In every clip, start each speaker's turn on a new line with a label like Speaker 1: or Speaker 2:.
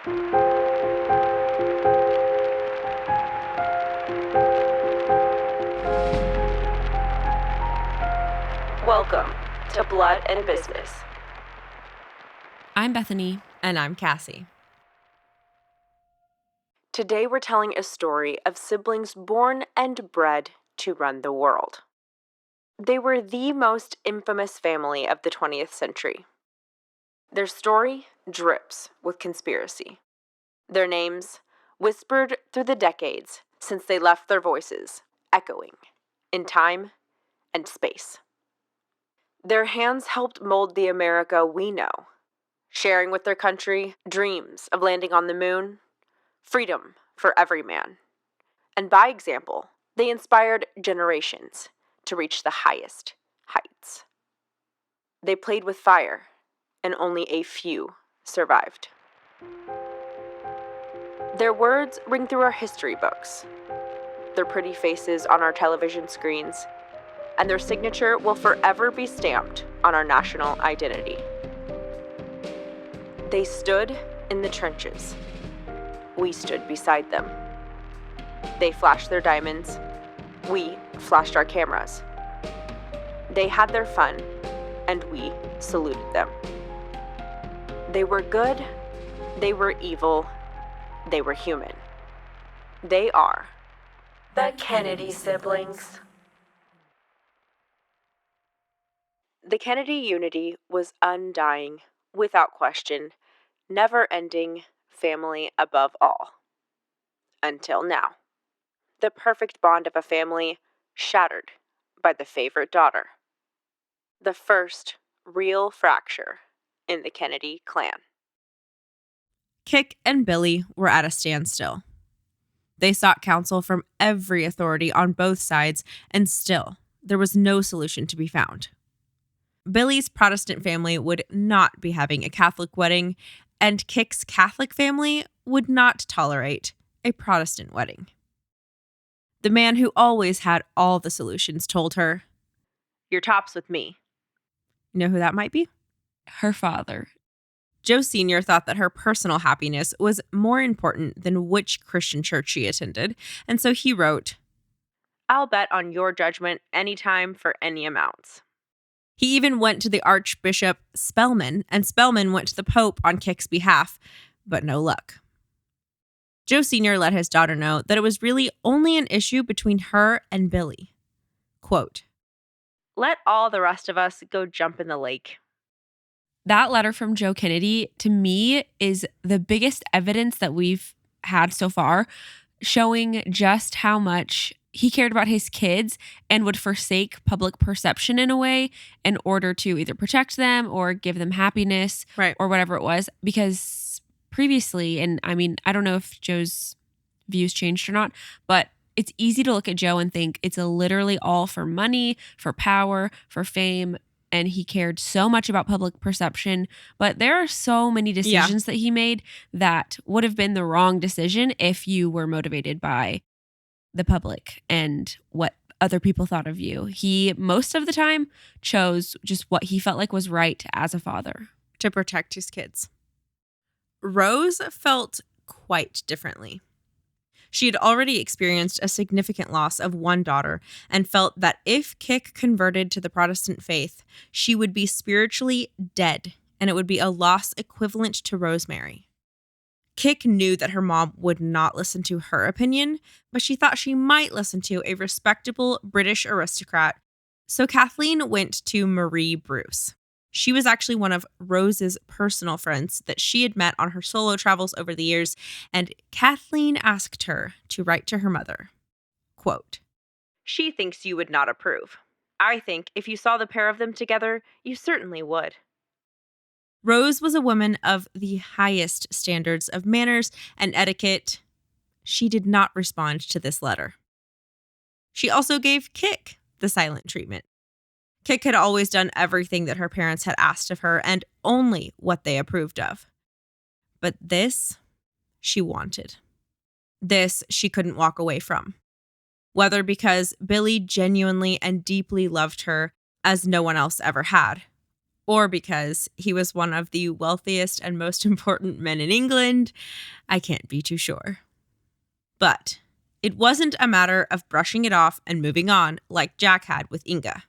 Speaker 1: Welcome to Blood and Business.
Speaker 2: I'm Bethany.
Speaker 3: And I'm Cassie.
Speaker 1: Today we're telling a story of siblings born and bred to run the world. They were the most infamous family of the 20th century. Their story drips with conspiracy. Their names, whispered through the decades since they left their voices, echoing in time and space. Their hands helped mold the America we know, sharing with their country dreams of landing on the moon, freedom for every man. And by example, they inspired generations to reach the highest heights. They played with fire, and only a few survived. Their words ring through our history books, their pretty faces on our television screens, and their signature will forever be stamped on our national identity. They stood in the trenches. We stood beside them. They flashed their diamonds. We flashed our cameras. They had their fun, and we saluted them. They were good, they were evil, they were human. They are the Kennedy siblings. The Kennedy unity was undying, without question, never-ending, family above all. Until now. The perfect bond of a family shattered by the favorite daughter. The first real fracture in the Kennedy clan.
Speaker 3: Kik and Billy were at a standstill. They sought counsel from every authority on both sides, and still, there was no solution to be found. Billy's Protestant family would not be having a Catholic wedding, and Kik's Catholic family would not tolerate a Protestant wedding. The man who always had all the solutions told her, "Your top's with me." You know who that might be?
Speaker 2: Her father.
Speaker 3: Joe Sr. thought that her personal happiness was more important than which Christian church she attended, and so he wrote, "I'll bet on your judgment anytime for any amounts." He even went to the Archbishop Spellman, and Spellman went to the Pope on Kik's behalf, but no luck. Joe Sr. let his daughter know that it was really only an issue between her and Billy. Quote, "Let all the rest of us go jump in the lake."
Speaker 2: That letter from Joe Kennedy, to me, is the biggest evidence that we've had so far, showing just how much he cared about his kids and would forsake public perception in a way in order to either protect them or give them happiness,
Speaker 3: right,
Speaker 2: or whatever it was. Because previously, and I mean, I don't know if Joe's views changed or not, but it's easy to look at Joe and think it's literally all for money, for power, for fame. And he cared so much about public perception. But there are so many decisions that he made that would have been the wrong decision if you were motivated by the public and what other people thought of you. He, most of the time, chose just what he felt like was right as a father.
Speaker 3: To protect his kids. Rose felt quite differently. She had already experienced a significant loss of one daughter and felt that if Kik converted to the Protestant faith, she would be spiritually dead, and it would be a loss equivalent to Rosemary. Kik knew that her mom would not listen to her opinion, but she thought she might listen to a respectable British aristocrat, so Kathleen went to Marie Bruce. She was actually one of Rose's personal friends that she had met on her solo travels over the years, and Kathleen asked her to write to her mother. Quote, "She thinks you would not approve. I think if you saw the pair of them together, you certainly would." Rose was a woman of the highest standards of manners and etiquette. She did not respond to this letter. She also gave Kik the silent treatment. Kik had always done everything that her parents had asked of her and only what they approved of. But this, she wanted. This she couldn't walk away from. Whether because Billy genuinely and deeply loved her as no one else ever had, or because he was one of the wealthiest and most important men in England, I can't be too sure. But it wasn't a matter of brushing it off and moving on like Jack had with Inga.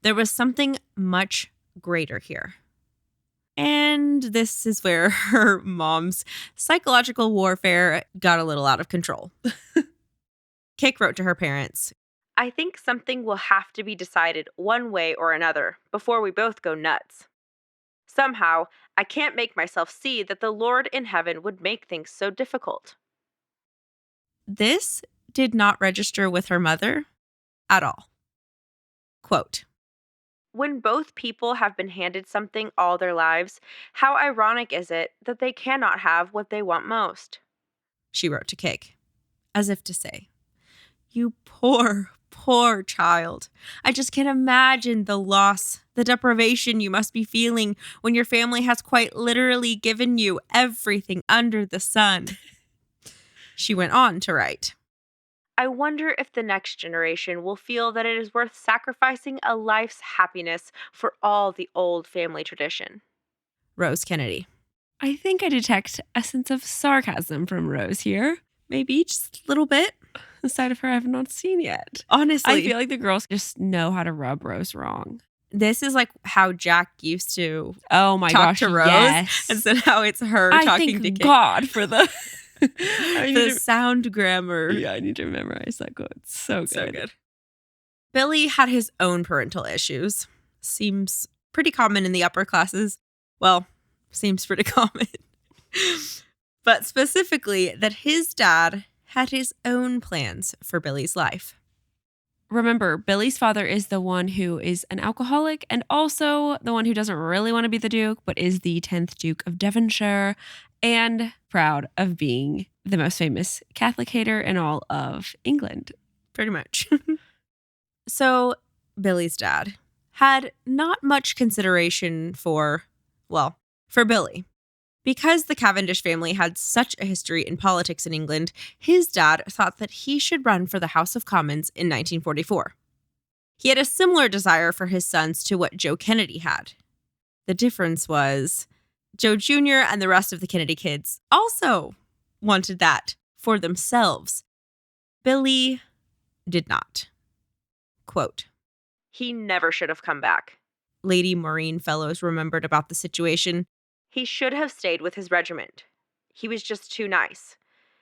Speaker 3: There was something much greater here. And this is where her mom's psychological warfare got a little out of control. Kik wrote to her parents,
Speaker 1: I think something will have to be decided one way or another before we both go nuts. Somehow, I can't make myself see that the Lord in heaven would make things so difficult.
Speaker 3: This did not register with her mother at all. Quote,
Speaker 1: When both people have been handed something all their lives, how ironic is it that they cannot have what they want most?
Speaker 3: She wrote to Kik, as if to say, you poor, poor child. I just can't imagine the loss, the deprivation you must be feeling when your family has quite literally given you everything under the sun. She went on to write,
Speaker 1: I wonder if the next generation will feel that it is worth sacrificing a life's happiness for all the old family tradition.
Speaker 3: Rose Kennedy.
Speaker 2: I think I detect a sense of sarcasm from Rose here.
Speaker 3: Maybe just a little bit.
Speaker 2: The side of her I have not seen yet.
Speaker 3: Honestly.
Speaker 2: I feel like the girls just know how to rub Rose wrong.
Speaker 3: This is like how Jack used to
Speaker 2: Oh my
Speaker 3: talk
Speaker 2: gosh,
Speaker 3: to Rose.
Speaker 2: yes.
Speaker 3: And so now it's her
Speaker 2: I
Speaker 3: talking
Speaker 2: thank
Speaker 3: to Kik.
Speaker 2: God for the
Speaker 3: The sound grammar.
Speaker 2: Yeah, I need to memorize that quote. It's so good.
Speaker 3: So good. Billy had his own parental issues. Seems pretty common in the upper classes. Well, seems pretty common. But specifically that his dad had his own plans for Billy's life.
Speaker 2: Remember, Billy's father is the one who is an alcoholic and also the one who doesn't really want to be the Duke, but is the 10th Duke of Devonshire and proud of being the most famous Catholic hater in all of England.
Speaker 3: Pretty much. So Billy's dad had not much consideration for Billy. Because the Cavendish family had such a history in politics in England, his dad thought that he should run for the House of Commons in 1944. He had a similar desire for his sons to what Joe Kennedy had. The difference was Joe Jr. and the rest of the Kennedy kids also wanted that for themselves. Billy did not. Quote,
Speaker 1: He never should have come back.
Speaker 3: Lady Maureen Fellows remembered about the situation.
Speaker 1: He should have stayed with his regiment. He was just too nice.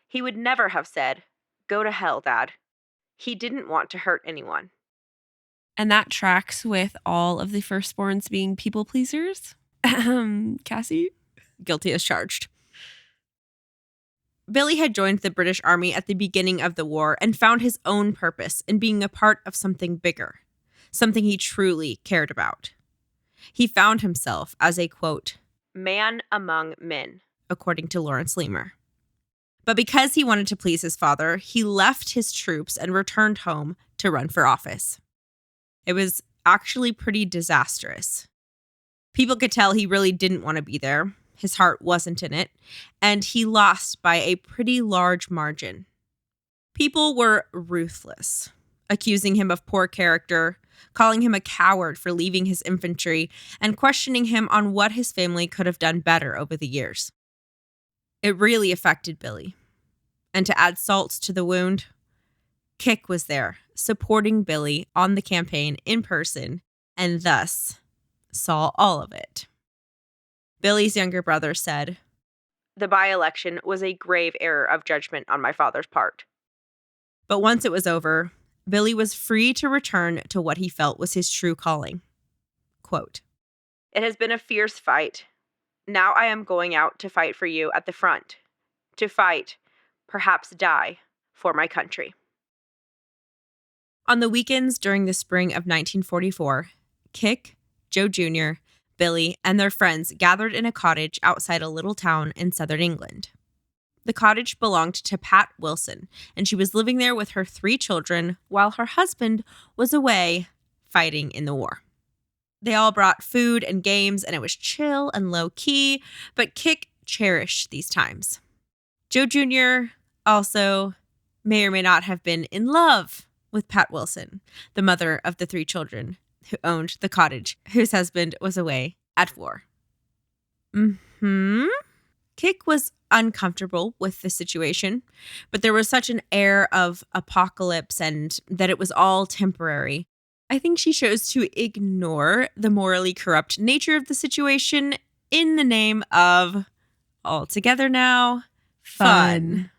Speaker 1: He would never have said, Go to hell, Dad. He didn't want to hurt anyone.
Speaker 2: And that tracks with all of the firstborns being people pleasers. Cassie?
Speaker 3: Guilty as charged. Billy had joined the British Army at the beginning of the war and found his own purpose in being a part of something bigger, something he truly cared about. He found himself as a, quote,
Speaker 1: man among men,
Speaker 3: according to Lawrence Leamer. But because he wanted to please his father, he left his troops and returned home to run for office. It was actually pretty disastrous. People could tell he really didn't want to be there. His heart wasn't in it, and he lost by a pretty large margin. People were ruthless, accusing him of poor character, calling him a coward for leaving his infantry, and questioning him on what his family could have done better over the years. It really affected Billy. And to add salt to the wound, Kik was there, supporting Billy on the campaign in person, and thus saw all of it. Billy's younger brother said,
Speaker 1: The by-election was a grave error of judgment on my father's part.
Speaker 3: But once it was over, Billy was free to return to what he felt was his true calling. Quote,
Speaker 1: It has been a fierce fight. Now I am going out to fight for you at the front. To fight, perhaps die, for my country.
Speaker 3: On the weekends during the spring of 1944, Kik, Joe Jr., Billy, and their friends gathered in a cottage outside a little town in southern England. The cottage belonged to Pat Wilson, and she was living there with her 3 children while her husband was away fighting in the war. They all brought food and games, and it was chill and low-key, but Kik cherished these times. Joe Jr. also may or may not have been in love with Pat Wilson, the mother of the 3 children who owned the cottage, whose husband was away at war. Kik was uncomfortable with the situation, but there was such an air of apocalypse and that it was all temporary. I think she chose to ignore the morally corrupt nature of the situation in the name of all together now, fun.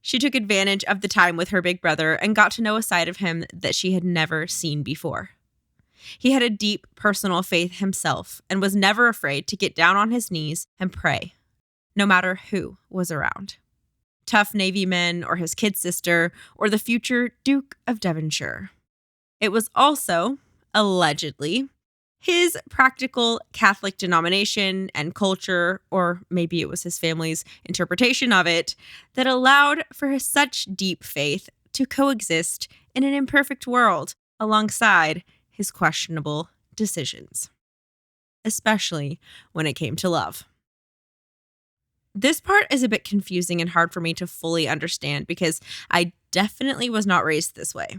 Speaker 3: She took advantage of the time with her big brother and got to know a side of him that she had never seen before. He had a deep personal faith himself and was never afraid to get down on his knees and pray, no matter who was around. Tough Navy men or his kid sister or the future Duke of Devonshire. It was also, allegedly, his practical Catholic denomination and culture, or maybe it was his family's interpretation of it, that allowed for such deep faith to coexist in an imperfect world alongside his questionable decisions, especially when it came to love. This part is a bit confusing and hard for me to fully understand because I definitely was not raised this way.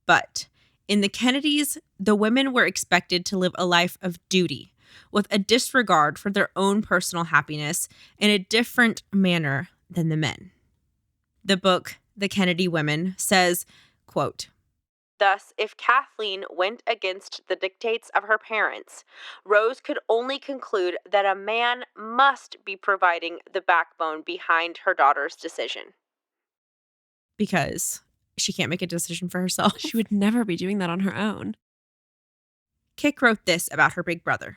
Speaker 3: But in the Kennedys, the women were expected to live a life of duty with a disregard for their own personal happiness in a different manner than the men. The book, The Kennedy Women, says, quote, "Thus, if Kathleen went against the dictates of her parents, Rose could only conclude that a man must be providing the backbone behind her daughter's decision." Because she can't make a decision for herself.
Speaker 2: She would never be doing that on her own.
Speaker 3: Kik wrote this about her big brother.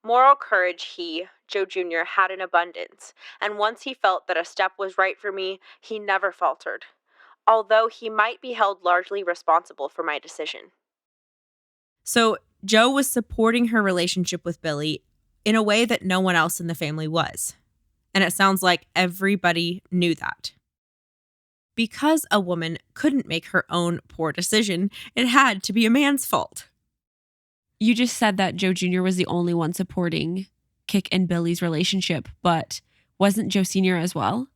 Speaker 1: "Moral courage he, Joe Jr., had in abundance, and once he felt that a step was right for me, he never faltered, although he might be held largely responsible for my decision."
Speaker 3: So Joe was supporting her relationship with Billy in a way that no one else in the family was. And it sounds like everybody knew that. Because a woman couldn't make her own poor decision, it had to be a man's fault.
Speaker 2: You just said that Joe Jr. was the only one supporting Kik and Billy's relationship, but wasn't Joe Sr. as well?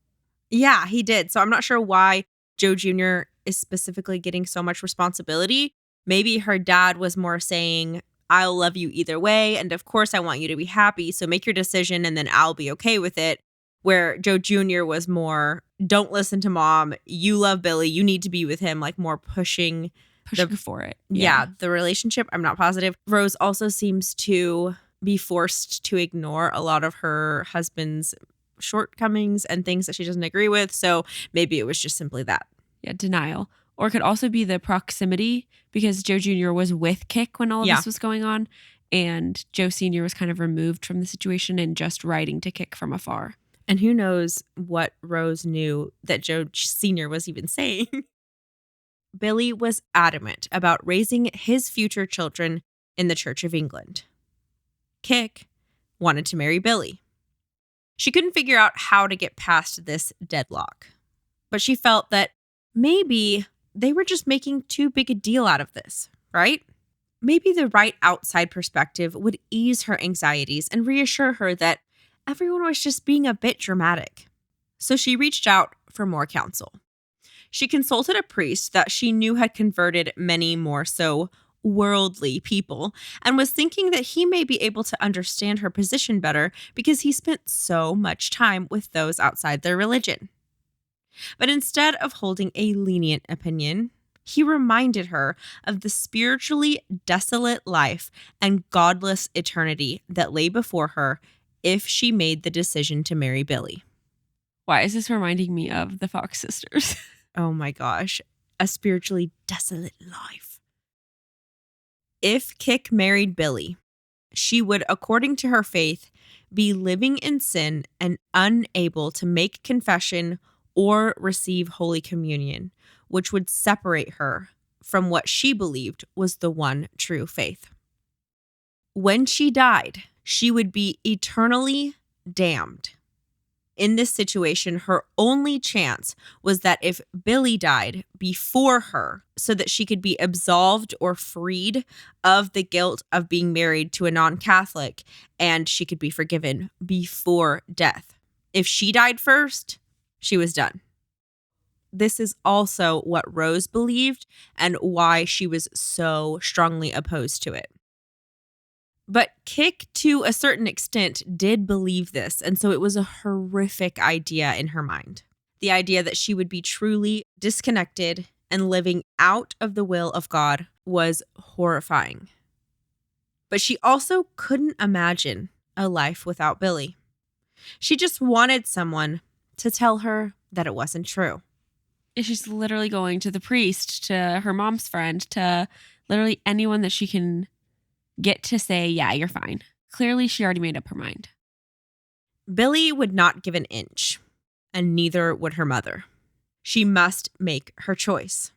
Speaker 3: Yeah, he did. So I'm not sure why Joe Jr. is specifically getting so much responsibility. Maybe her dad was more saying, I'll love you either way, and of course I want you to be happy, so make your decision and then I'll be okay with it. Where Joe Jr. was more, don't listen to mom, you love Billy, you need to be with him, like more pushing
Speaker 2: for it.
Speaker 3: Yeah, the relationship. I'm not positive. Rose also seems to be forced to ignore a lot of her husband's shortcomings and things that she doesn't agree with. So maybe it was just simply that.
Speaker 2: Yeah, denial. Or it could also be the proximity because Joe Jr. was with Kik when all of this was going on. And Joe Sr. was kind of removed from the situation and just writing to Kik from afar.
Speaker 3: And who knows what Rose knew that Joe Sr. was even saying. Billy was adamant about raising his future children in the Church of England. Kik wanted to marry Billy. She couldn't figure out how to get past this deadlock, but she felt that maybe they were just making too big a deal out of this, right? Maybe the right outside perspective would ease her anxieties and reassure her that everyone was just being a bit dramatic. So she reached out for more counsel. She consulted a priest that she knew had converted many more so worldly people and was thinking that he may be able to understand her position better because he spent so much time with those outside their religion. But instead of holding a lenient opinion, he reminded her of the spiritually desolate life and godless eternity that lay before her if she made the decision to marry Billy.
Speaker 2: Why is this reminding me of the Fox sisters?
Speaker 3: Oh my gosh, a spiritually desolate life. If Kik married Billy, she would, according to her faith, be living in sin and unable to make confession or receive Holy Communion, which would separate her from what she believed was the one true faith. When she died, she would be eternally damned. In this situation, her only chance was that if Billy died before her, so that she could be absolved or freed of the guilt of being married to a non-Catholic, and she could be forgiven before death. If she died first, she was done. This is also what Rose believed and why she was so strongly opposed to it. But Kik, to a certain extent, did believe this, and so it was a horrific idea in her mind. The idea that she would be truly disconnected and living out of the will of God was horrifying. But she also couldn't imagine a life without Billy. She just wanted someone to tell her that it wasn't true.
Speaker 2: She's literally going to the priest, to her mom's friend, to literally anyone that she can get to say, yeah, you're fine. Clearly, she already made up her mind.
Speaker 3: Billy would not give an inch, and neither would her mother. She must make her choice.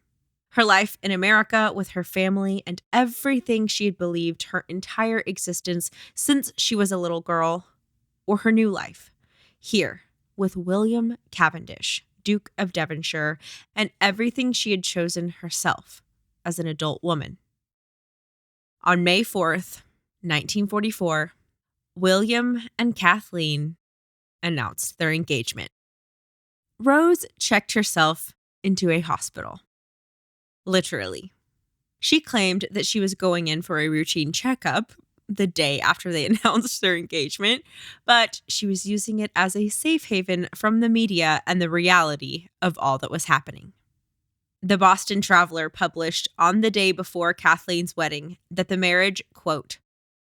Speaker 3: Her life in America with her family and everything she had believed her entire existence since she was a little girl, or her new life, here with William Cavendish, Duke of Devonshire, and everything she had chosen herself as an adult woman. On May 4th, 1944, William and Kathleen announced their engagement. Rose checked herself into a hospital. Literally. She claimed that she was going in for a routine checkup the day after they announced their engagement, but she was using it as a safe haven from the media and the reality of all that was happening. The Boston Traveler published on the day before Kathleen's wedding that the marriage, quote,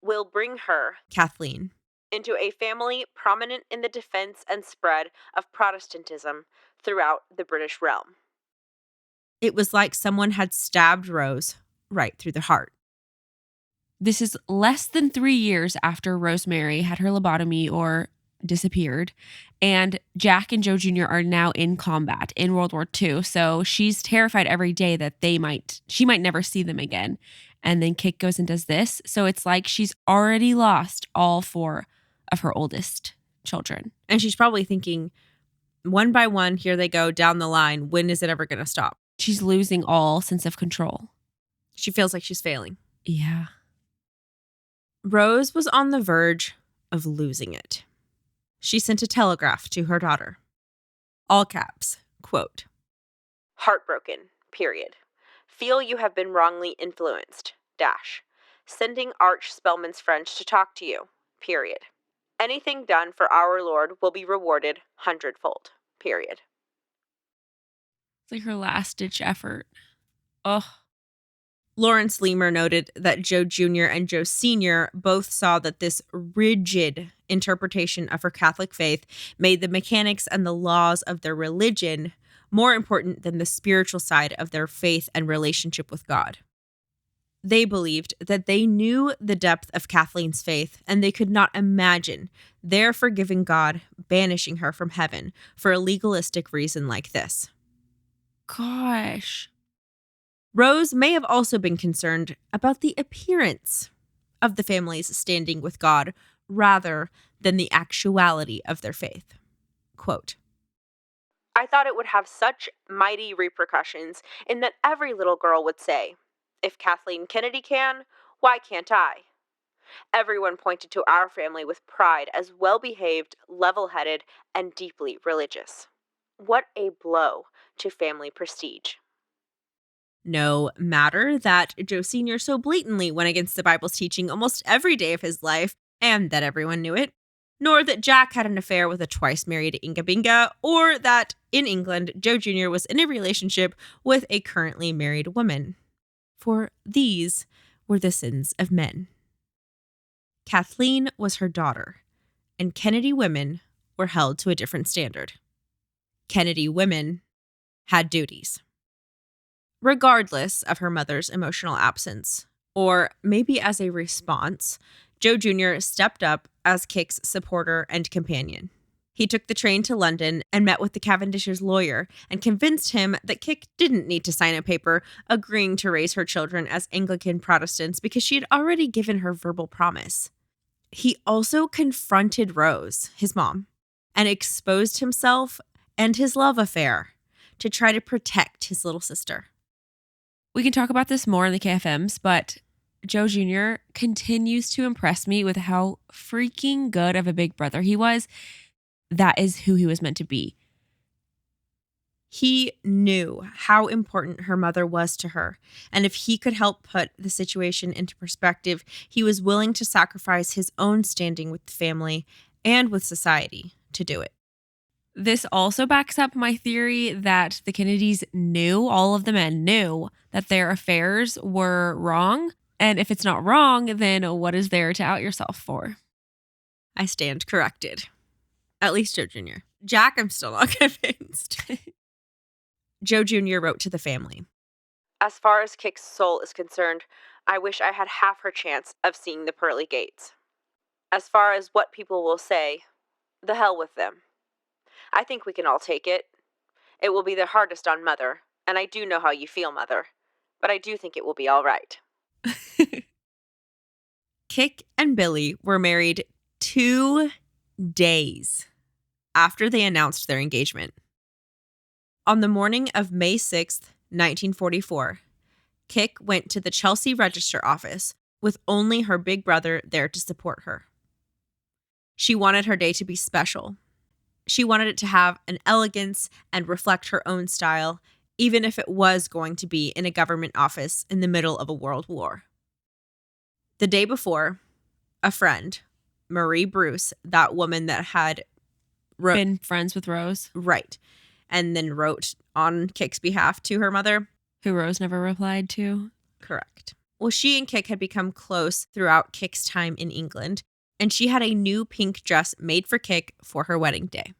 Speaker 3: will bring her, Kathleen, into a family prominent in the defense and spread of Protestantism throughout the British realm. It was like someone had stabbed Rose right through the heart.
Speaker 2: This is less than 3 years after Rosemary had her lobotomy or disappeared, and Jack and Joe Jr. are now in combat in World War II. So she's terrified every day that she might never see them again. And then Kik goes and does this. So it's like she's already lost all 4 of her oldest children.
Speaker 3: And she's probably thinking, one by one, here they go down the line. When is it ever going to stop?
Speaker 2: She's losing all sense of control.
Speaker 3: She feels like she's failing.
Speaker 2: Yeah.
Speaker 3: Rose was on the verge of losing it. She sent a telegraph to her daughter. All caps, quote, heartbroken, period. Feel you have been wrongly influenced, dash. Sending Arch Spellman's French to talk to you, period. Anything done for our Lord will be rewarded 100-fold, period.
Speaker 2: It's like her last-ditch effort. Ugh.
Speaker 3: Lawrence Leamer noted that Joe Jr. and Joe Sr. both saw that this rigid interpretation of her Catholic faith made the mechanics and the laws of their religion more important than the spiritual side of their faith and relationship with God. They believed that they knew the depth of Kathleen's faith, and they could not imagine their forgiving God banishing her from heaven for a legalistic reason like this.
Speaker 2: Gosh.
Speaker 3: Rose may have also been concerned about the appearance of the family's standing with God rather than the actuality of their faith. Quote, I thought it would have such mighty repercussions in that every little girl would say, if Kathleen Kennedy can, why can't I? Everyone pointed to our family with pride as well-behaved, level-headed, and deeply religious. What a blow to family prestige. No matter that Joe Sr. so blatantly went against the Bible's teaching almost every day of his life, and that everyone knew it, nor that Jack had an affair with a twice-married Inga Binga, or that, in England, Joe Jr. was in a relationship with a currently married woman. For these were the sins of men. Kathleen was her daughter, and Kennedy women were held to a different standard. Kennedy women had duties. Regardless of her mother's emotional absence, or maybe as a response, Joe Jr. stepped up as Kik's supporter and companion. He took the train to London and met with the Cavendish's lawyer and convinced him that Kik didn't need to sign a paper agreeing to raise her children as Anglican Protestants because she had already given her verbal promise. He also confronted Rose, his mom, and exposed himself and his love affair to try to protect his little sister.
Speaker 2: We can talk about this more in the KFMs, but Joe Jr. continues to impress me with how freaking good of a big brother he was. That is who he was meant to be.
Speaker 3: He knew how important her mother was to her, and if he could help put the situation into perspective, he was willing to sacrifice his own standing with the family and with society to do it.
Speaker 2: This also backs up my theory that the Kennedys knew, all of the men knew, that their affairs were wrong. And if it's not wrong, then what is there to out yourself for?
Speaker 3: I stand corrected. At least Joe Jr. Jack, I'm still not convinced. Joe Jr. wrote to the family.
Speaker 1: As far as Kick's soul is concerned, I wish I had half her chance of seeing the pearly gates. As far as what people will say, the hell with them. I think we can all take it. It will be the hardest on Mother, and I do know how you feel, Mother, but I do think it will be all right.
Speaker 3: Kick and Billy were married 2 days after they announced their engagement. On the morning of May 6th, 1944, Kick went to the Chelsea Register office with only her big brother there to support her. She wanted her day to be special. She wanted it to have an elegance and reflect her own style, even if it was going to be in a government office in the middle of a world war. The day before, a friend, Marie Bruce, that woman that had
Speaker 2: Been friends with Rose,
Speaker 3: right, and then wrote on Kick's behalf to her mother.
Speaker 2: who Rose never replied to.
Speaker 3: Correct. Well, she and Kick had become close throughout Kick's time in England, and she had a new pink dress made for Kick for her wedding day.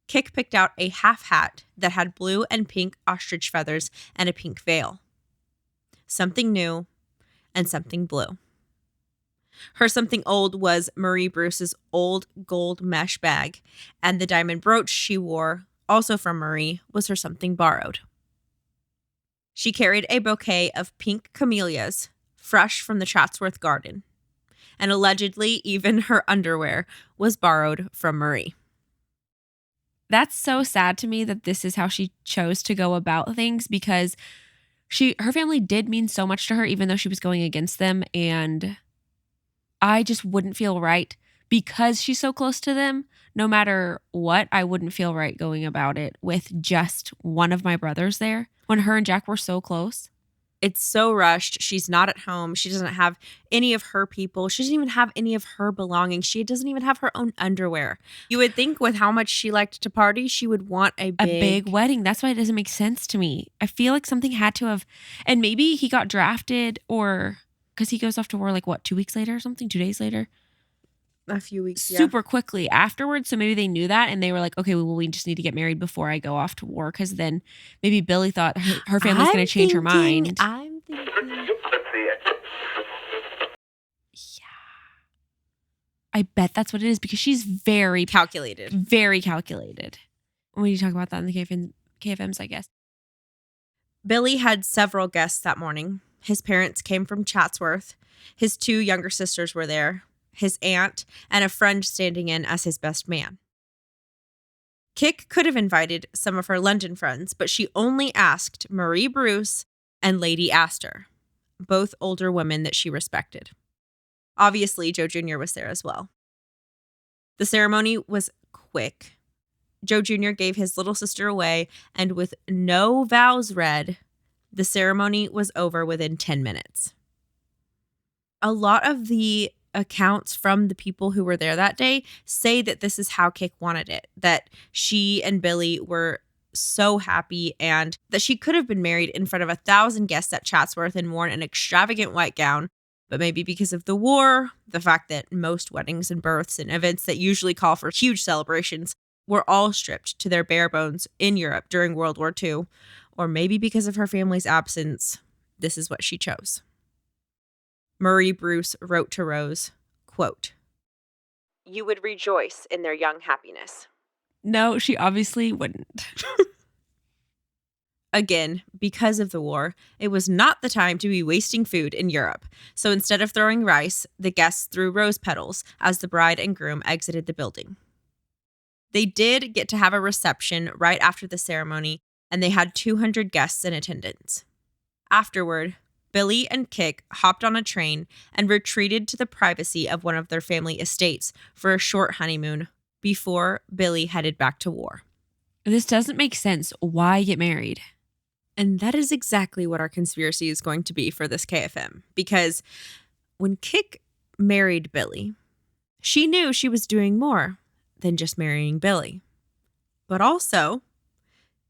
Speaker 3: Kick picked out a half hat that had blue and pink ostrich feathers and a pink veil. Something new and something blue. Her something old was Marie Bruce's old gold mesh bag, and the diamond brooch she wore, also from Marie, was her something borrowed. She carried a bouquet of pink camellias, fresh from the Chatsworth garden, and allegedly even her underwear was borrowed from Marie.
Speaker 2: That's so sad to me that this is how she chose to go about things, because her family did mean so much to her, even though she was going against them. And I just wouldn't feel right because she's so close to them. No matter what, I wouldn't feel right going about it with just one of my brothers there when her and Jack were so close.
Speaker 3: It's so rushed. She's not at home. She doesn't have any of her people. She doesn't even have any of her belongings. She doesn't even have her own underwear. You would think with how much she liked to party, she would want a big
Speaker 2: wedding. That's why it doesn't make sense to me. I feel like something had to have, and maybe he got drafted, or because he goes off to war like 2 weeks later or something, 2 days later.
Speaker 3: A few weeks,
Speaker 2: super quickly afterwards. So maybe they knew that and they were like, okay, well, we just need to get married before I go off to war. Because then maybe Billy thought her family's going to change her mind.
Speaker 3: I'm thinking.
Speaker 2: Yeah. I bet that's what it is, because she's very
Speaker 3: calculated.
Speaker 2: Very calculated. We need to talk about that in the KFMs, I guess.
Speaker 3: Billy had several guests that morning. His parents came from Chatsworth. His 2 younger sisters were there. His aunt, and a friend standing in as his best man. Kick could have invited some of her London friends, but she only asked Marie Bruce and Lady Astor, both older women that she respected. Obviously, Joe Jr. was there as well. The ceremony was quick. Joe Jr. gave his little sister away, and with no vows read, the ceremony was over within 10 minutes. A lot of the accounts from the people who were there that day say that this is how Kick wanted it, that she and Billy were so happy and that she could have been married in front of 1,000 guests at Chatsworth and worn an extravagant white gown. But maybe because of the war, the fact that most weddings and births and events that usually call for huge celebrations were all stripped to their bare bones in Europe during World War II, or maybe because of her family's absence, this is what she chose. Marie Bruce wrote to Rose, quote,
Speaker 1: "You would rejoice in their young happiness."
Speaker 2: No, she obviously wouldn't.
Speaker 3: Again, because of the war, it was not the time to be wasting food in Europe. So instead of throwing rice, the guests threw rose petals as the bride and groom exited the building. They did get to have a reception right after the ceremony, and they had 200 guests in attendance. Afterward, Billy and Kick hopped on a train and retreated to the privacy of one of their family estates for a short honeymoon before Billy headed back to war.
Speaker 2: This doesn't make sense. Why get married?
Speaker 3: And that is exactly what our conspiracy is going to be for this KFM. Because when Kik married Billy, she knew she was doing more than just marrying Billy, but also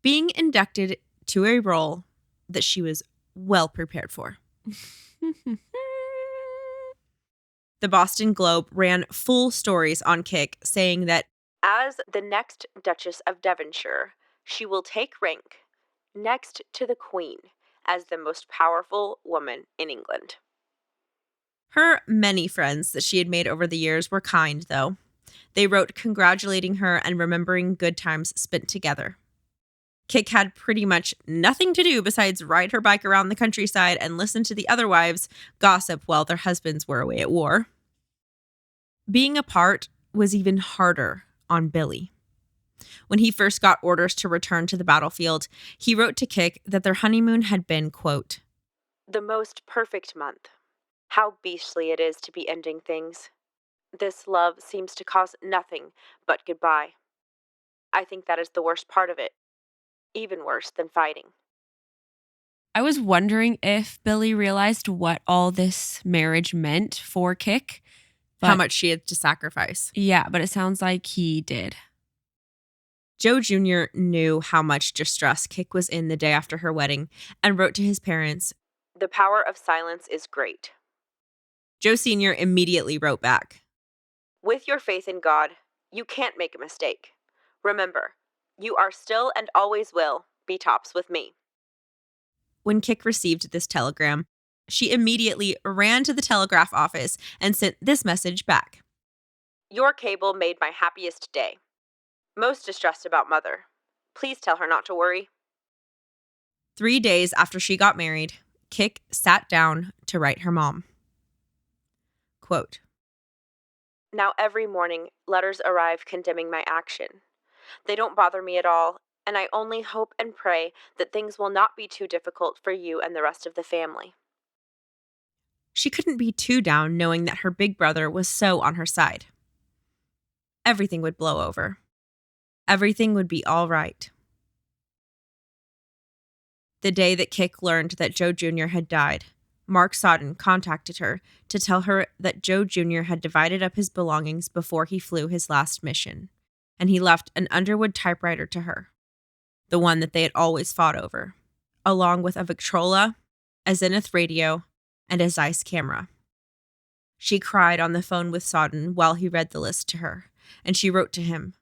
Speaker 3: being inducted to a role that she was well prepared for. The Boston Globe ran full stories on Kik, saying that
Speaker 1: as the next Duchess of Devonshire, she will take rank next to the Queen as the most powerful woman in England.
Speaker 3: her many friends that she had made over the years were kind, though. They wrote congratulating her and remembering good times spent together. Kik had pretty much nothing to do besides ride her bike around the countryside and listen to the other wives gossip while their husbands were away at war. Being apart was even harder on Billy. When he first got orders to return to the battlefield, he wrote to Kik that their honeymoon had been, quote,
Speaker 1: the most perfect month. How beastly it is to be ending things. This love seems to cause nothing but goodbye. I think that is the worst part of it. Even worse than fighting.
Speaker 2: I was wondering if Billy realized what all this marriage meant for Kik.
Speaker 3: How much she had to sacrifice.
Speaker 2: Yeah, but it sounds like he did.
Speaker 3: Joe Jr. knew how much distress Kik was in the day after her wedding and wrote to his parents,
Speaker 1: the power of silence is great.
Speaker 3: Joe Sr. immediately wrote back,
Speaker 1: with your faith in God, you can't make a mistake. Remember, you are still and always will be tops with me.
Speaker 3: When Kik received this telegram, she immediately ran to the telegraph office and sent this message back.
Speaker 1: Your cable made my happiest day. Most distressed about Mother. Please tell her not to worry.
Speaker 3: 3 days after she got married, Kik sat down to write her mom. Quote,
Speaker 1: now every morning, letters arrive condemning my action. They don't bother me at all, and I only hope and pray that things will not be too difficult for you and the rest of the family.
Speaker 3: She couldn't be too down knowing that her big brother was so on her side. Everything would blow over. Everything would be all right. The day that Kik learned that Joe Jr. had died, Mark Sodden contacted her to tell her that Joe Jr. had divided up his belongings before he flew his last mission, and he left an Underwood typewriter to her, the one that they had always fought over, along with a Victrola, a Zenith radio, and a Zeiss camera. She cried on the phone with Sodden while he read the list to her, and she wrote to him,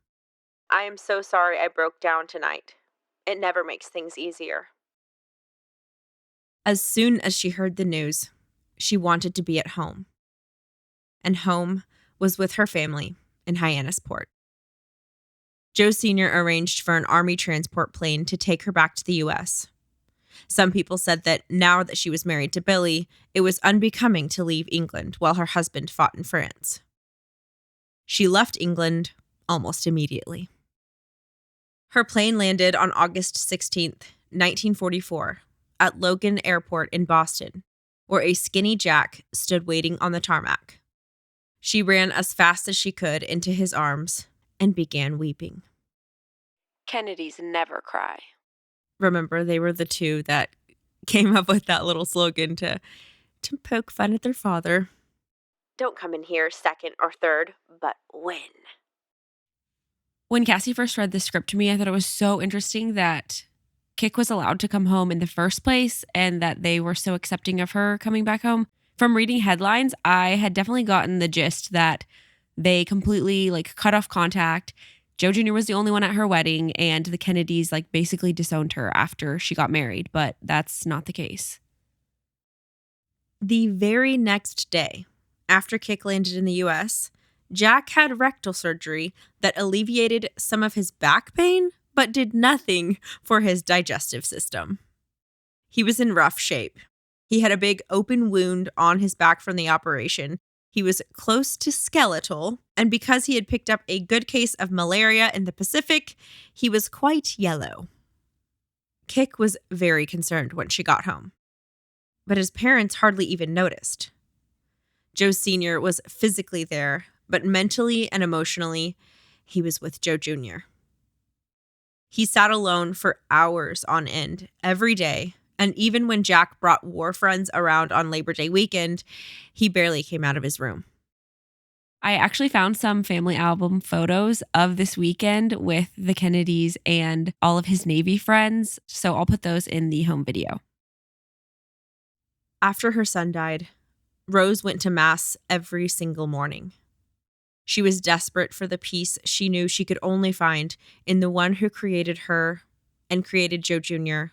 Speaker 1: I am so sorry I broke down tonight. It never makes things easier.
Speaker 3: As soon as she heard the news, she wanted to be at home. And home was with her family in Hyannisport. Joe Sr. arranged for an Army transport plane to take her back to the U.S. Some people said that now that she was married to Billy, it was unbecoming to leave England while her husband fought in France. She left England almost immediately. Her plane landed on August 16th, 1944, at Logan Airport in Boston, where a skinny Jack stood waiting on the tarmac. She ran as fast as she could into his arms and began weeping.
Speaker 1: Kennedys never cry.
Speaker 3: Remember, they were the two that came up with that little slogan to poke fun at their father.
Speaker 1: Don't come in here second or third, but win.
Speaker 2: When Cassie first read the script to me, I thought it was so interesting that Kik was allowed to come home in the first place and that they were so accepting of her coming back home. From reading headlines, I had definitely gotten the gist that they completely cut off contact. Joe Jr. was the only one at her wedding, and the Kennedys basically disowned her after she got married, but that's not the case.
Speaker 3: The very next day, after Kik landed in the U.S., Jack had rectal surgery that alleviated some of his back pain, but did nothing for his digestive system. He was in rough shape. He had a big open wound on his back from the operation. He was close to skeletal, and because he had picked up a good case of malaria in the Pacific, he was quite yellow. Kik was very concerned when she got home, but his parents hardly even noticed. Joe Sr. was physically there, but mentally and emotionally, he was with Joe Jr. He sat alone for hours on end every day. And even when Jack brought war friends around on Labor Day weekend, he barely came out of his room.
Speaker 2: I actually found some family album photos of this weekend with the Kennedys and all of his Navy friends. So I'll put those in the home video.
Speaker 3: After her son died, Rose went to Mass every single morning. She was desperate for the peace she knew she could only find in the one who created her and created Joe Jr.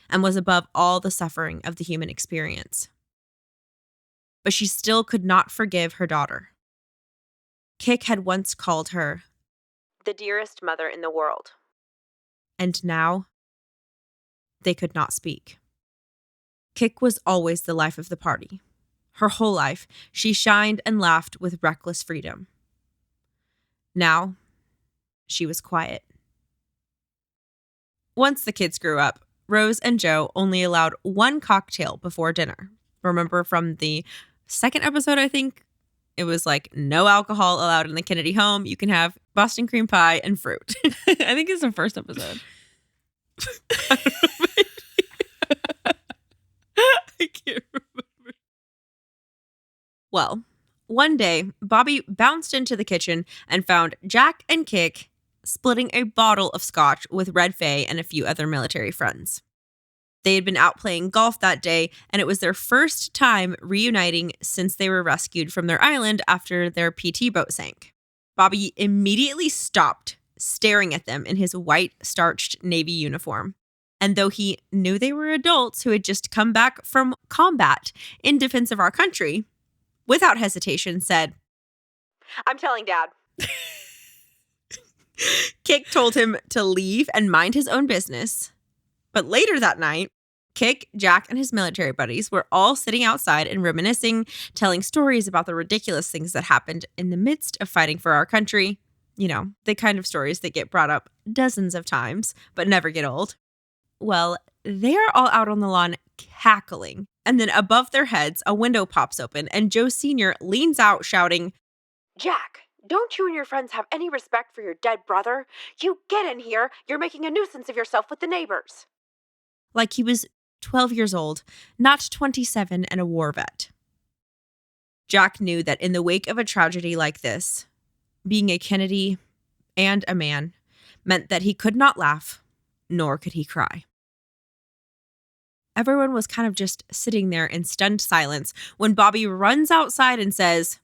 Speaker 3: and was above all the suffering of the human experience. But she still could not forgive her daughter. Kik had once called her
Speaker 1: the dearest mother in the world.
Speaker 3: And now they could not speak. Kik was always the life of the party. Her whole life, she shined and laughed with reckless freedom. Now, she was quiet. Once the kids grew up, Rose and Joe only allowed one cocktail before dinner. Remember from the second episode, I think? It was like no alcohol allowed in the Kennedy home. You can have Boston cream pie and fruit.
Speaker 2: I think it's the first episode.
Speaker 3: I can't remember. Well, one day, Bobby bounced into the kitchen and found Jack and Kik splitting a bottle of scotch with Red Faye and a few other military friends. They had been out playing golf that day, and it was their first time reuniting since they were rescued from their island after their PT boat sank. Bobby immediately stopped staring at them in his white starched Navy uniform. And though he knew they were adults who had just come back from combat in defense of our country, without hesitation said,
Speaker 1: I'm telling Dad.
Speaker 3: Kik told him to leave and mind his own business. But later that night, Kik, Jack, and his military buddies were all sitting outside and reminiscing, telling stories about the ridiculous things that happened in the midst of fighting for our country. You know, the kind of stories that get brought up dozens of times, but never get old. Well, they are all out on the lawn cackling. And then above their heads, a window pops open and Joe Sr. leans out shouting,
Speaker 1: Jack, don't you and your friends have any respect for your dead brother? You get in here. You're making a nuisance of yourself with the neighbors.
Speaker 3: Like he was 12 years old, not 27 and a war vet. Jack knew that in the wake of a tragedy like this, being a Kennedy and a man meant that he could not laugh, nor could he cry. Everyone was kind of just sitting there in stunned silence when Bobby runs outside and says,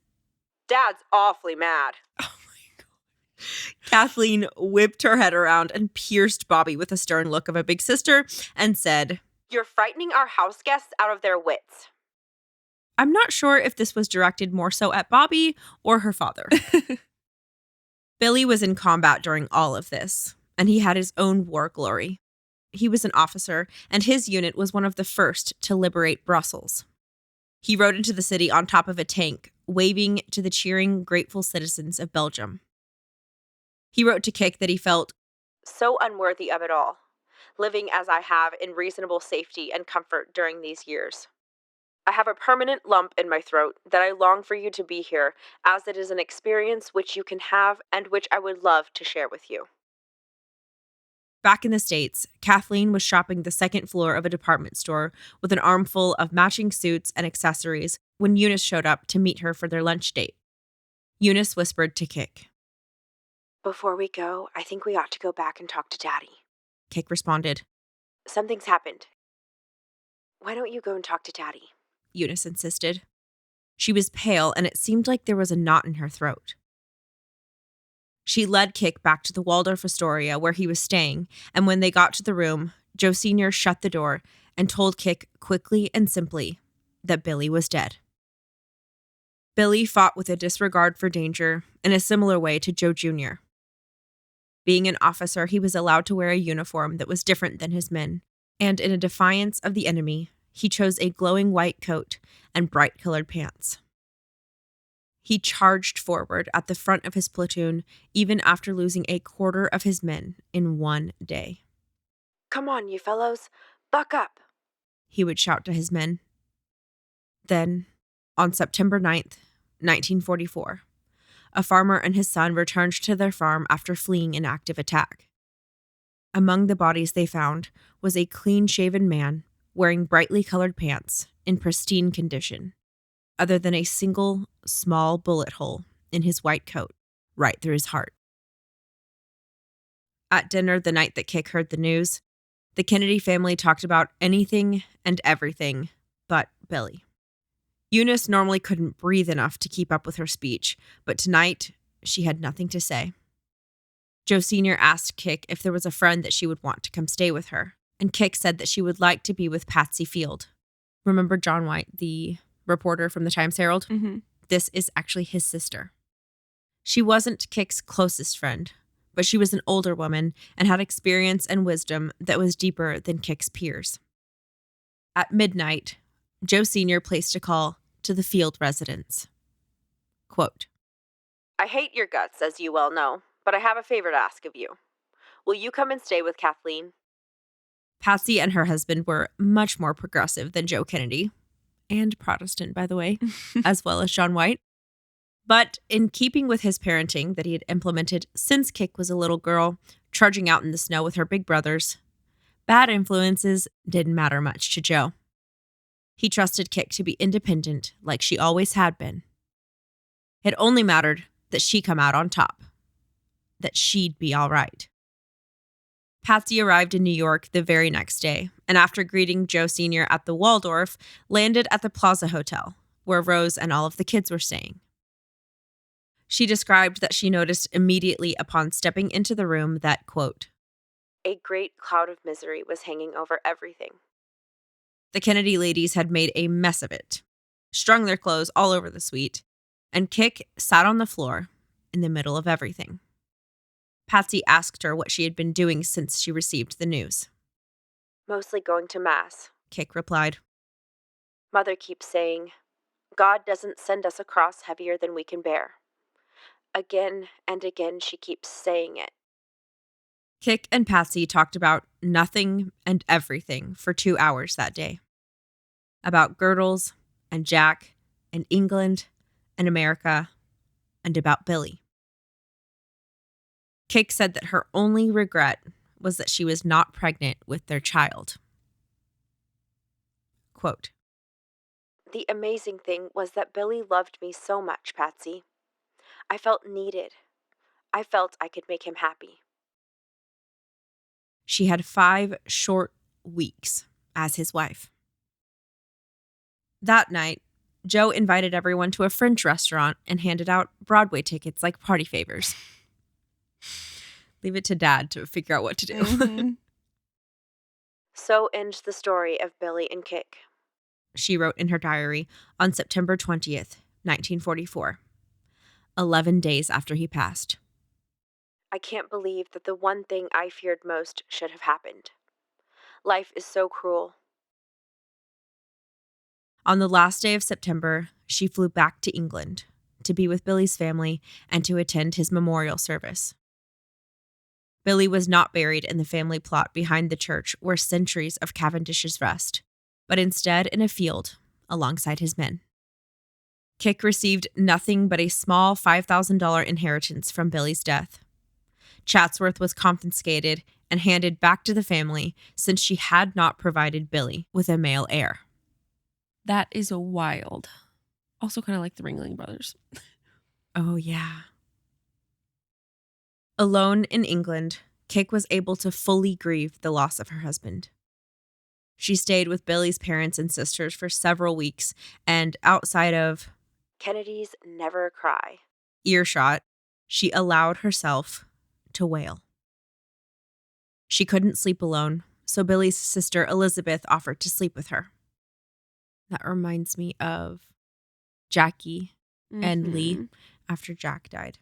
Speaker 1: Dad's awfully mad.
Speaker 3: Oh my God. Kathleen whipped her head around and pierced Bobby with a stern look of a big sister and said,
Speaker 1: You're frightening our house guests out of their wits.
Speaker 3: I'm not sure if this was directed more so at Bobby or her father. Billy was in combat during all of this, and he had his own war glory. He was an officer, and his unit was one of the first to liberate Brussels. He rode into the city on top of a tank, waving to the cheering, grateful citizens of Belgium. He wrote to Kik that he felt
Speaker 1: so unworthy of it all, living as I have in reasonable safety and comfort during these years. I have a permanent lump in my throat that I long for you to be here, as it is an experience which you can have and which I would love to share with you.
Speaker 3: Back in the States, Kathleen was shopping the second floor of a department store with an armful of matching suits and accessories when Eunice showed up to meet her for their lunch date. Eunice whispered to Kik.
Speaker 1: Before we go, I think we ought to go back and talk to Daddy.
Speaker 3: Kik responded.
Speaker 1: Something's happened. Why don't you go and talk to Daddy?
Speaker 3: Eunice insisted. She was pale, and it seemed like there was a knot in her throat. She led Kik back to the Waldorf Astoria where he was staying, and when they got to the room, Joe Sr. shut the door and told Kik quickly and simply that Billy was dead. Billy fought with a disregard for danger in a similar way to Joe Jr. Being an officer, he was allowed to wear a uniform that was different than his men, and in a defiance of the enemy, he chose a glowing white coat and bright-colored pants. He charged forward at the front of his platoon, even after losing a quarter of his men in one day.
Speaker 1: Come on, you fellows, buck up,
Speaker 3: he would shout to his men. Then, on September 9th, 1944, a farmer and his son returned to their farm after fleeing an active attack. Among the bodies they found was a clean-shaven man wearing brightly colored pants in pristine condition, other than a single small bullet hole in his white coat right through his heart. At dinner the night that Kik heard the news, the Kennedy family talked about anything and everything but Billy. Eunice normally couldn't breathe enough to keep up with her speech, but tonight she had nothing to say. Joe Sr. asked Kik if there was a friend that she would want to come stay with her, and Kik said that she would like to be with Patsy Field. Remember John White, the reporter from the Times-Herald?
Speaker 2: Mm-hmm.
Speaker 3: This is actually his sister. She wasn't Kik's closest friend, but she was an older woman and had experience and wisdom that was deeper than Kik's peers. At midnight, Joe Sr. placed a call to the Field residents. Quote,
Speaker 1: I hate your guts, as you well know, but I have a favor to ask of you. Will you come and stay with Kathleen?
Speaker 3: Patsy and her husband were much more progressive than Joe Kennedy, and Protestant, by the way, as well as John White. But in keeping with his parenting that he had implemented since Kik was a little girl, trudging out in the snow with her big brothers, bad influences didn't matter much to Joe. He trusted Kik to be independent like she always had been. It only mattered that she come out on top, that she'd be all right. Patsy arrived in New York the very next day, and after greeting Joe Sr. at the Waldorf, landed at the Plaza Hotel, where Rose and all of the kids were staying. She described that she noticed immediately upon stepping into the room that, quote,
Speaker 1: a great cloud of misery was hanging over everything.
Speaker 3: The Kennedy ladies had made a mess of it, strung their clothes all over the suite, and Kik sat on the floor in the middle of everything. Patsy asked her what she had been doing since she received the news.
Speaker 1: Mostly going to Mass,
Speaker 3: Kik replied.
Speaker 1: Mother keeps saying, God doesn't send us a cross heavier than we can bear. Again and again she keeps saying it.
Speaker 3: Kik and Patsy talked about nothing and everything for 2 hours that day. About girdles and Jack and England and America and about Billy. Kik said that her only regret was that she was not pregnant with their child. Quote,
Speaker 1: the amazing thing was that Billy loved me so much, Patsy. I felt needed. I felt I could make him happy.
Speaker 3: She had 5 short weeks as his wife. That night, Joe invited everyone to a French restaurant and handed out Broadway tickets like party favors. Leave it to Dad to figure out what to do.
Speaker 2: Mm-hmm.
Speaker 1: So ends the story of Billy and Kik.
Speaker 3: She wrote in her diary on September 20th, 1944, 11 days after he passed.
Speaker 1: I can't believe that the one thing I feared most should have happened. Life is so cruel.
Speaker 3: On the last day of September, she flew back to England to be with Billy's family and to attend his memorial service. Billy was not buried in the family plot behind the church where centuries of Cavendishes rest, but instead in a field alongside his men. Kik received nothing but a small $5,000 inheritance from Billy's death. Chatsworth was confiscated and handed back to the family since she had not provided Billy with a male heir.
Speaker 2: That is wild. Also kind of like the Ringling Brothers.
Speaker 3: Oh, yeah. Alone in England, Kik was able to fully grieve the loss of her husband. She stayed with Billy's parents and sisters for several weeks, and outside of
Speaker 1: Kennedys never cry
Speaker 3: earshot, she allowed herself to wail. She couldn't sleep alone, so Billy's sister Elizabeth offered to sleep with her. That reminds me of Jackie and Lee after Jack died.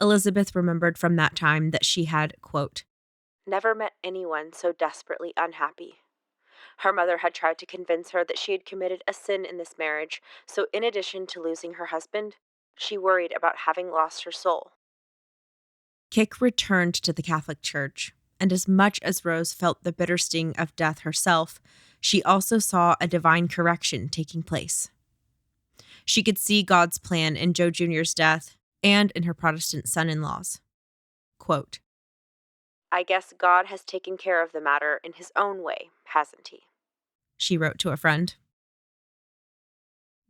Speaker 3: Elizabeth remembered from that time that she had, quote,
Speaker 1: never met anyone so desperately unhappy. Her mother had tried to convince her that she had committed a sin in this marriage, so in addition to losing her husband, she worried about having lost her soul.
Speaker 3: Kik returned to the Catholic Church, and as much as Rose felt the bitter sting of death herself, she also saw a divine correction taking place. She could see God's plan in Joe Jr.'s death and in her Protestant son-in-laws. Quote,
Speaker 1: I guess God has taken care of the matter in his own way, hasn't he?
Speaker 3: She wrote to a friend.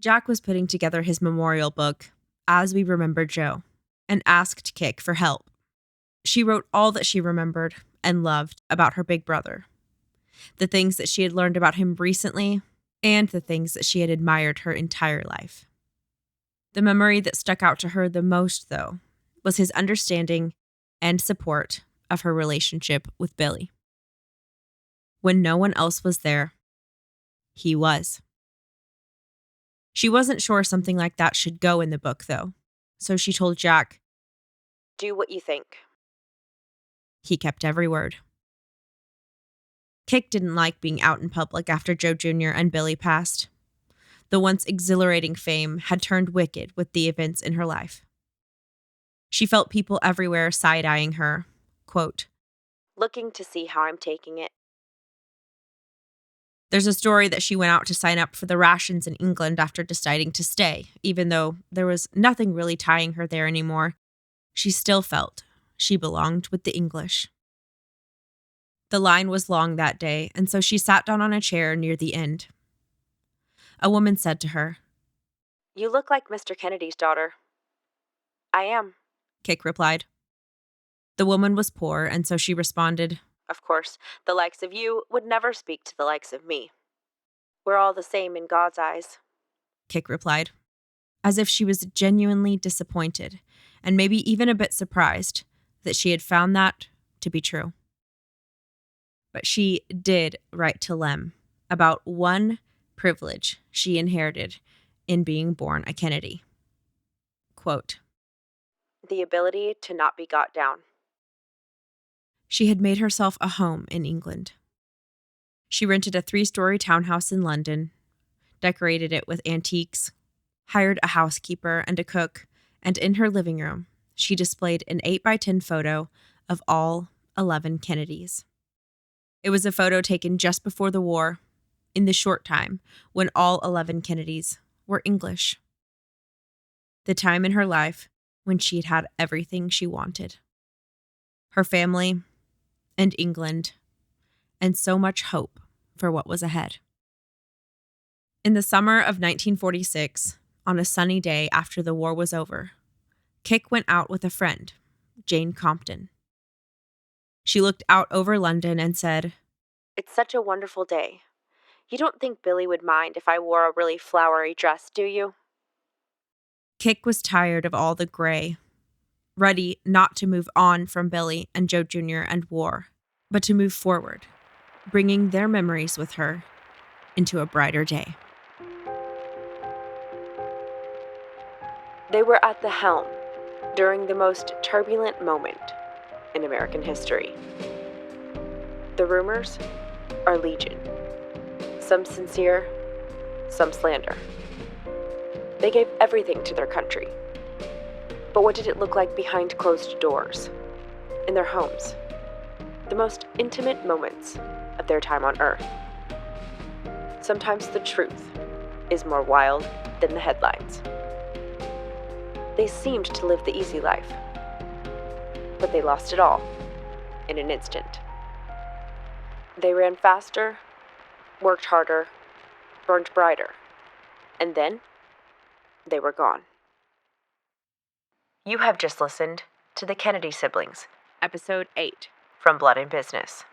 Speaker 3: Jack was putting together his memorial book, As We Remember Joe, and asked Kik for help. She wrote all that she remembered and loved about her big brother, the things that she had learned about him recently, and the things that she had admired her entire life. The memory that stuck out to her the most, though, was his understanding and support of her relationship with Billy. When no one else was there, he was. She wasn't sure something like that should go in the book, though, so she told Jack,
Speaker 1: "Do what you think."
Speaker 3: He kept every word. Kik didn't like being out in public after Joe Jr. and Billy passed. The once exhilarating fame had turned wicked with the events in her life. She felt people everywhere side-eyeing her, quote,
Speaker 1: "Looking to see how I'm taking it."
Speaker 3: There's a story that she went out to sign up for the rations in England after deciding to stay, even though there was nothing really tying her there anymore. She still felt she belonged with the English. The line was long that day, and so she sat down on a chair near the end. A woman said to her,
Speaker 1: "You look like Mr. Kennedy's daughter." "I am,"
Speaker 3: Kik replied. The woman was poor, and so she responded,
Speaker 1: "Of course, the likes of you would never speak to the likes of me. We're all the same in God's eyes."
Speaker 3: Kik replied, as if she was genuinely disappointed and maybe even a bit surprised that she had found that to be true. But she did write to Lem about one privilege she inherited in being born a Kennedy. Quote,
Speaker 1: "The ability to not be got down."
Speaker 3: She had made herself a home in England. She rented a 3-story townhouse in London, decorated it with antiques, hired a housekeeper and a cook, and in her living room, she displayed an 8x10 photo of all 11 Kennedys. It was a photo taken just before the war, in the short time when all 11 Kennedys were English. The time in her life when she had had everything she wanted. Her family, and England, and so much hope for what was ahead. In the summer of 1946, on a sunny day after the war was over, Kik went out with a friend, Jane Compton. She looked out over London and said,
Speaker 1: "It's such a wonderful day. You don't think Billy would mind if I wore a really flowery dress, do you?"
Speaker 3: Kik was tired of all the gray, ready not to move on from Billy and Joe Jr. and war, but to move forward, bringing their memories with her into a brighter day.
Speaker 1: They were at the helm during the most turbulent moment in American history. The rumors are legion. Some sincere, some slander. They gave everything to their country. But what did it look like behind closed doors, in their homes, the most intimate moments of their time on Earth? Sometimes the truth is more wild than the headlines. They seemed to live the easy life, but they lost it all in an instant. They ran faster, worked harder, burned brighter, and then they were gone. You have just listened to The Kennedy Siblings, Episode 8, from Blood and Business.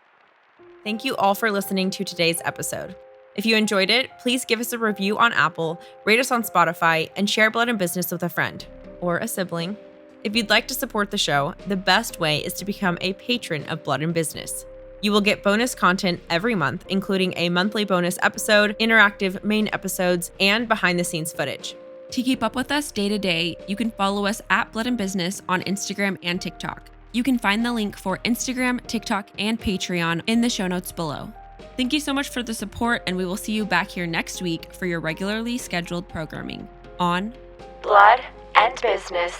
Speaker 3: Thank you all for listening to today's episode. If you enjoyed it, please give us a review on Apple, rate us on Spotify, and share Blood and Business with a friend or a sibling. If you'd like to support the show, the best way is to become a patron of Blood and Business. You will get bonus content every month, including a monthly bonus episode, interactive main episodes, and behind-the-scenes footage.
Speaker 2: To keep up with us day to day, you can follow us at Blood and Business on Instagram and TikTok. You can find the link for Instagram, TikTok, and Patreon in the show notes below. Thank you so much for the support, and we will see you back here next week for your regularly scheduled programming on
Speaker 1: Blood and Business.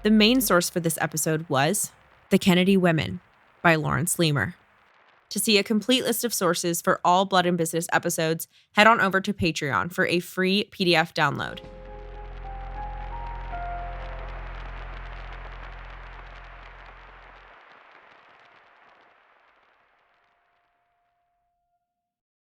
Speaker 3: The main source for this episode was The Kennedy Women by Lawrence Leamer. To see a complete list of sources for all Blood and Business episodes, head on over to Patreon for a free PDF download.